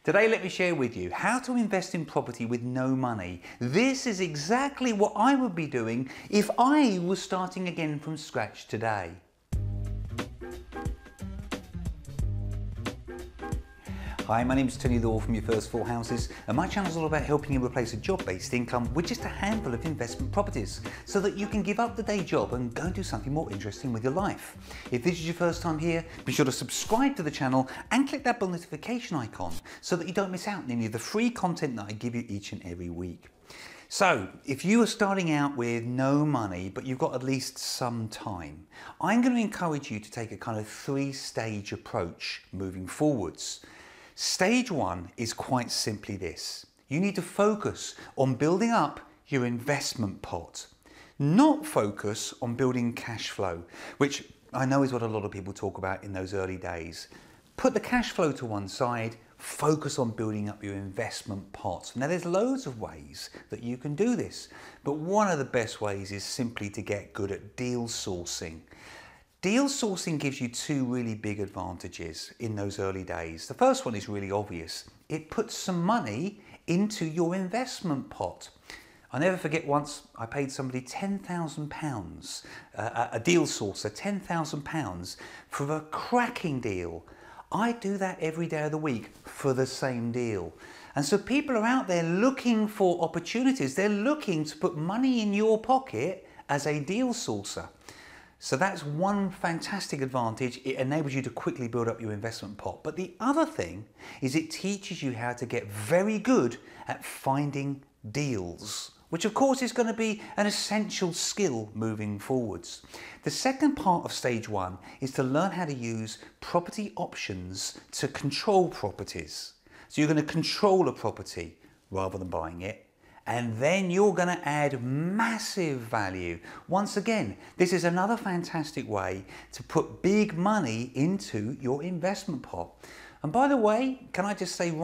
Today, let me share with you how to invest in property with no money. This is exactly what I would be doing if I was starting again from scratch today. Hi, my name is Tony Law from Your First Four Houses, and my channel is all about helping you replace a job-based income with just a handful of investment properties so that you can give up the day job and go and do something more interesting with your life. If this is your first time here, be sure to subscribe to the channel and click that bell notification icon so that you don't miss out on any of the free content that I give you each and every week. So, if you are starting out with no money, but you've got at least some time, I'm going to encourage you to take a kind of three-stage approach moving forwards. Stage one is quite simply this. You need to focus on building up your investment pot, not focus on building cash flow, which I know is what a lot of people talk about in those early days. Put the cash flow to one side, focus on building up your investment pot. Now there's loads of ways that you can do this, but one of the best ways is simply to get good at deal sourcing. Deal sourcing gives you two really big advantages in those early days. The first one is really obvious. It puts some money into your investment pot. I'll never forget once I paid somebody £10,000, a deal sourcer, £10,000 for a cracking deal. I do that every day of the week for the same deal. And so people are out there looking for opportunities. They're looking to put money in your pocket as a deal sourcer. So that's one fantastic advantage. It enables you to quickly build up your investment pot. But the other thing is it teaches you how to get very good at finding deals, which of course is going to be an essential skill moving forwards. The second part of stage one is to learn how to use property options to control properties. So you're going to control a property rather than buying it. And then you're going to add massive value. Once again, this is another fantastic way to put big money into your investment pot. And by the way, can I just say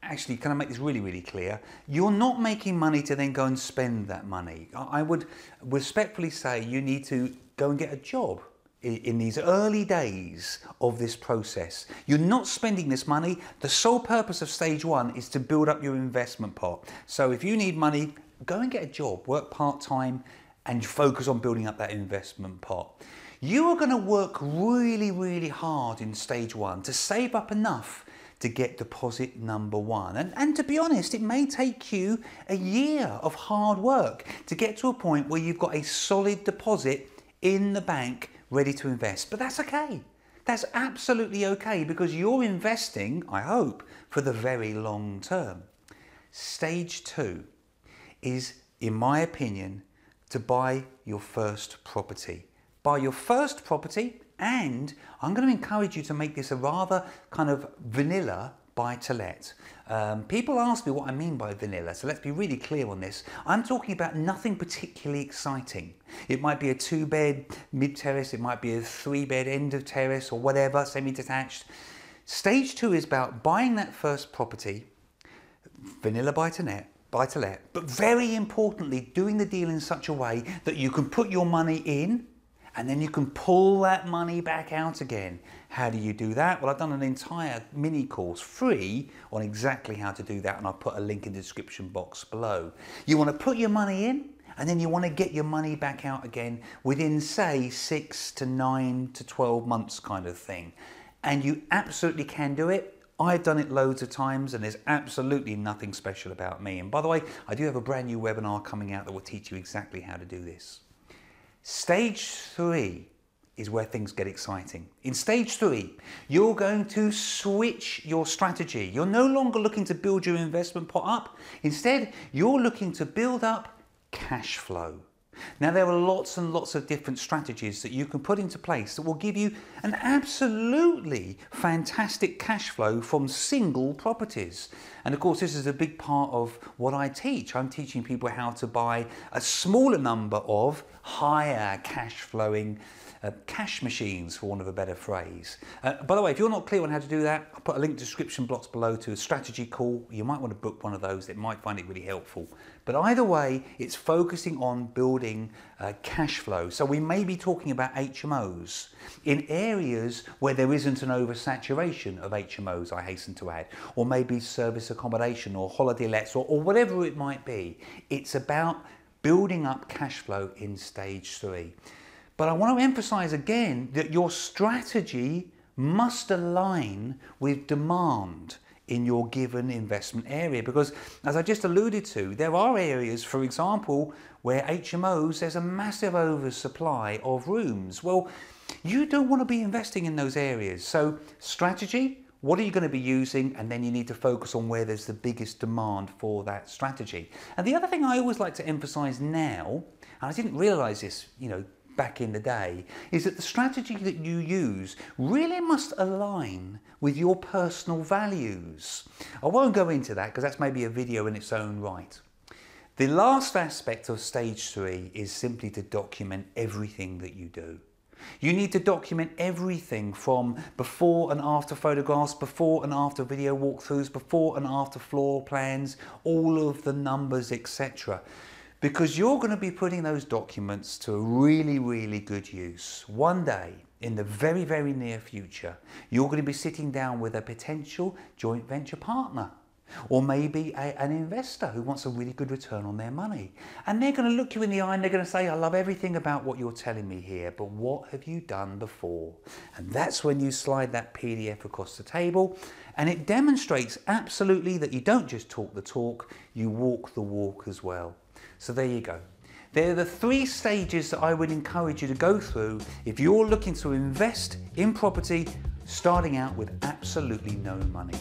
actually, can I make this really, really clear? You're not making money to then go and spend that money. I would respectfully say you need to go and get a job in these early days of this process. You're not spending this money. The sole purpose of stage one is to build up your investment pot. So if you need money, go and get a job, work part-time and focus on building up that investment pot. You are going to work really, really hard in stage one to save up enough to get deposit number one. And to be honest, it may take you a year of hard work to get to a point where you've got a solid deposit in the bank ready to invest. But that's okay. That's absolutely okay because you're investing, I hope, for the very long term. Stage two is, in my opinion, to buy your first property. Buy your first property, and I'm going to encourage you to make this a rather kind of vanilla buy-to-let. People ask me what I mean by vanilla, so let's be really clear on this. I'm talking about nothing particularly exciting. It might be a 2-bed mid-terrace, it might be a 3-bed end of terrace or whatever, semi-detached. Stage two is about buying that first property, vanilla buy-to-let, but very importantly, doing the deal in such a way that you can put your money in and then you can pull that money back out again. How do you do that? Well, I've done an entire mini course free on exactly how to do that, and I'll put a link in the description box below. You want to put your money in and then you want to get your money back out again within, say, 6 to 9 to 12 months kind of thing. And you absolutely can do it. I've done it loads of times and there's absolutely nothing special about me. And by the way, I do have a brand new webinar coming out that will teach you exactly how to do this. Stage three is where things get exciting. In stage three, you're going to switch your strategy. You're no longer looking to build your investment pot up. Instead, you're looking to build up cash flow. Now, there are lots and lots of different strategies that you can put into place that will give you an absolutely fantastic cash flow from single properties. And of course, this is a big part of what I teach. I'm teaching people how to buy a smaller number of higher cash flowing cash machines, for want of a better phrase. By the way, if you're not clear on how to do that, I'll put a link in the description box below to a strategy call. You might want to book one of those. It might find it really helpful. But either way, it's focusing on building building cash flow. So we may be talking about HMOs in areas where there isn't an oversaturation of HMOs, I hasten to add, or maybe service accommodation or holiday lets or whatever it might be. It's about building up cash flow in stage 3. But I want to emphasize again that your strategy must align with demand in your given investment area, because as I just alluded to, there are areas, for example, where HMOs, there's a massive oversupply of rooms. Well, you don't want to be investing in those areas. So strategy, what are you going to be using? And then you need to focus on where there's the biggest demand for that strategy. And the other thing I always like to emphasize now, and I didn't realize this, back in the day, is that the strategy that you use really must align with your personal values. I won't go into that because that's maybe a video in its own right. The last aspect of stage 3 is simply to document everything that you do. You need to document everything from before and after photographs, before and after video walkthroughs, before and after floor plans, all of the numbers, etc. Because you're going to be putting those documents to a really, really good use. One day, in the very, very near future, you're going to be sitting down with a potential joint venture partner, or maybe an investor who wants a really good return on their money. And they're going to look you in the eye and they're going to say, I love everything about what you're telling me here, but what have you done before? And that's when you slide that PDF across the table, and it demonstrates absolutely that you don't just talk the talk, you walk the walk as well. So there you go. They're the 3 stages that I would encourage you to go through if you're looking to invest in property starting out with absolutely no money.